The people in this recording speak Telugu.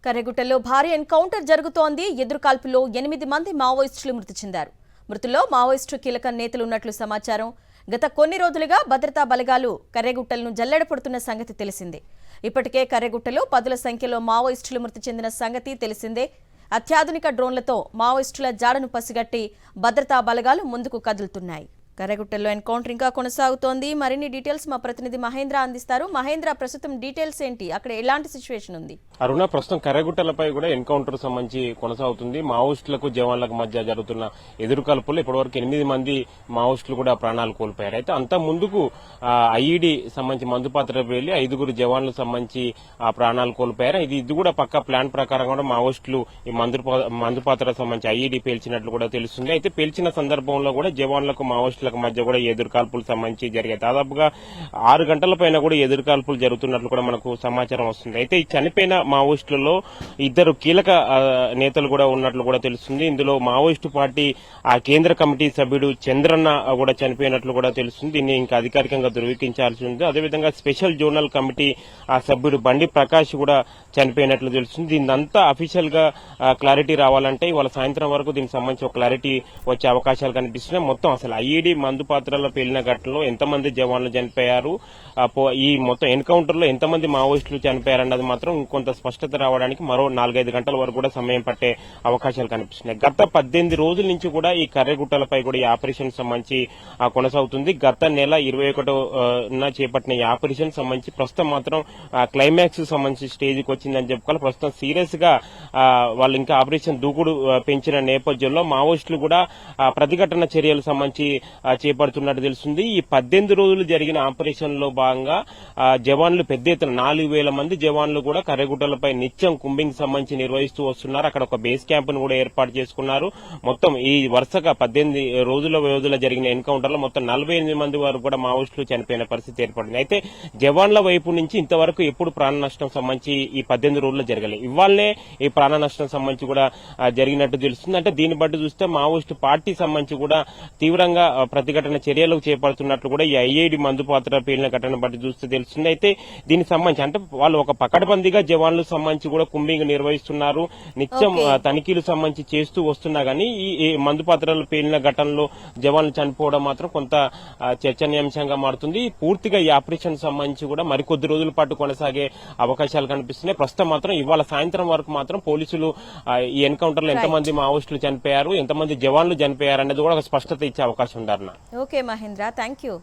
కర్రెగుట్టలో భారీ ఎన్కౌంటర్ జరుగుతోంది. ఎదురుకాల్పులో 8 మంది మావోయిస్టులు మృతి చెందారు. మృతుల్లో మావోయిస్టు కీలక నేతలు ఉన్నట్లు సమాచారం. గత కొన్ని రోజులుగా భద్రతా బలగాలు కర్రెగుట్టలను జల్లెడపడుతున్న సంగతి తెలిసిందే. ఇప్పటికే కర్రెగుట్టలో పదుల సంఖ్యలో మావోయిస్టులు మృతి చెందిన సంగతి తెలిసిందే. అత్యాధునిక డ్రోన్లతో మావోయిస్టుల జాడను పసిగట్టి భద్రతా బలగాలు ముందుకు కదులుతున్నాయి. కర్రెగుట్టలో ఎన్కౌంటర్ ఇంకా కొనసాగుతోంది. మరిన్ని డీటెయిల్స్ మా ప్రతినిధి మహేంద్ర అందిస్తారు. మహేంద్ర, ప్రస్తుతం డీటెయిల్స్ ఏంటి? అక్కడ ఎలాంటి సిచ్యువేషన్ ఉంది? అరుణ, ప్రస్తుతం కర్రెగుట్టలపై కూడా ఎన్కౌంటర్ సంబంధించి కొనసాగుతుంది. మావోయిస్టులకు జవాన్లకు మధ్య జరుగుతున్న ఎదురుకాల్పుల్లో ఇప్పటివరకు 8 మంది మావోయిస్టులు కూడా ప్రాణాలు కోల్పోయారు. అయితే అంత ముందుకు ఐఈడి సంబంధించి మందుపాత్ర వెళ్లి 5 జవాన్లకు సంబంధించి ప్రాణాలు కోల్పోయారు. ఇది కూడా పక్క ప్లాన్ ప్రకారం కూడా మావోయిస్టులు ఈ మందుపాత్ర సంబంధించి ఐఈడి పేల్చినట్లు కూడా తెలుస్తుంది. అయితే పేల్చిన సందర్భంలో కూడా జవాన్లకు మావోయిస్టులకు మధ్య కూడా ఎదురుకాల్పులు సంబంధించి జరిగాయి. దాదాపుగా 6 గంటల పైన కూడా ఎదురుకాల్పులు జరుగుతున్నట్లు కూడా మనకు సమాచారం వస్తుంది. అయితే ఈ చనిపోయిన మావోయిస్టులలో 2 కీలక నేతలు కూడా ఉన్నట్లు కూడా తెలుస్తుంది. ఇందులో మావోయిస్టు పార్టీ కేంద్ర కమిటీ సభ్యుడు చంద్రన్న కూడా చనిపోయినట్లు కూడా తెలుస్తుంది. దీన్ని ఇంకా అధికారికంగా ధృవీకరించాల్సి ఉంది. అదేవిధంగా స్పెషల్ జోనల్ కమిటీ సభ్యుడు బండి ప్రకాష్ కూడా చనిపోయినట్లు తెలుస్తుంది. దీనంతా అఫీషియల్ గా క్లారిటీ రావాలంటే ఇవాళ సాయంత్రం వరకు దీనికి సంబంధించి ఒక క్లారిటీ వచ్చే అవకాశాలు కనిపిస్తున్నాయి. మొత్తం అసలు ఐఈడి మందు పాత్రలో పేలిన ఘటనలో ఎంతమంది జవాన్లు చనిపోయారు, ఈ మొత్తం ఎన్కౌంటర్ లో ఎంతమంది మావోయిస్టులు చనిపోయారన్నది మాత్రం ఇంకొంత స్పష్టత రావడానికి మరో 4-5 గంటల వరకు కూడా సమయం పట్టే అవకాశాలు కనిపిస్తున్నాయి. గత 18 రోజుల నుంచి కూడా ఈ కర్రెగుట్టలపై కూడా ఈ ఆపరేషన్ సంబంధించి కొనసాగుతుంది. గత నెల 21న చేపట్టిన ఈ ఆపరేషన్ సంబంధించి ప్రస్తుతం మాత్రం క్లైమాక్స్ సంబంధించి స్టేజ్ కి వచ్చిందని చెప్పుకోవాలి. ప్రస్తుతం సీరియస్ గా వాళ్ళు ఇంకా ఆపరేషన్ దూకుడు పెంచిన నేపథ్యంలో మావోయిస్టులు కూడా ప్రతిఘటన చర్యలు సంబంధించి చేపడుతున్నట్టు తెలుస్తుంది. ఈ 18 రోజులు జరిగిన ఆపరేషన్ లో భాగంగా జవాన్లు పెద్ద ఎత్తున 4000 మంది జవాన్లు కూడా కర్రెగుట్టలపై నిత్యం కుంబింగ్ సంబంధించి నిర్వహిస్తూ వస్తున్నారు. అక్కడ ఒక బేస్ క్యాంప్ ను కూడా ఏర్పాటు చేసుకున్నారు. మొత్తం ఈ వరుసగా 18 రోజుల వ్యవధిలో జరిగిన ఎన్కౌంటర్ లో మొత్తం 48 మంది వరకు కూడా మావోయిస్టులు చనిపోయిన పరిస్థితి ఏర్పడింది. అయితే జవాన్ల వైపు నుంచి ఇంతవరకు ఎప్పుడు ప్రాణ నష్టం సంబంధించి ఈ 18 రోజుల్లో జరగలేదు. ఇవాళనే ఈ ప్రాణ నష్టం సంబంధించి కూడా జరిగినట్టు తెలుస్తుంది. అంటే దీన్ని బట్టి చూస్తే మావోయిస్టు పార్టీ సంబంధించి కూడా తీవ్రంగా ప్రతిఘటన చర్యలు చేపడుతున్నట్లు కూడా ఈ ఐఐడి మందు పాత్ర పేలిన ఘటన బట్టి చూస్తే తెలుస్తుంది. అయితే దీనికి సంబంధించి అంటే వాళ్ళు ఒక పకడ్బందీగా జవాన్లు సంబంధించి కూడా కుంబింగ్ నిర్వహిస్తున్నారు. నిత్యం తనిఖీలు సంబంధించి చేస్తూ వస్తున్నా గానీ ఈ మందు పాత్రలు పేలిన ఘటనలో జవాన్లు చనిపోవడం మాత్రం కొంత చర్చనీయాంశంగా మారుతుంది. పూర్తిగా ఈ ఆపరేషన్ సంబంధించి కూడా మరికొద్ది రోజుల పాటు కొనసాగే అవకాశాలు కనిపిస్తున్నాయి. ప్రస్తుతం మాత్రం ఇవాళ సాయంత్రం వరకు మాత్రం పోలీసులు ఈ ఎన్కౌంటర్ లో ఎంతమంది మావోయిస్టులు చనిపోయారు, ఎంతమంది జవాన్లు చనిపోయారు అనేది కూడా ఒక స్పష్టత ఇచ్చే అవకాశం ఉంది. Okay Mahendra, thank you.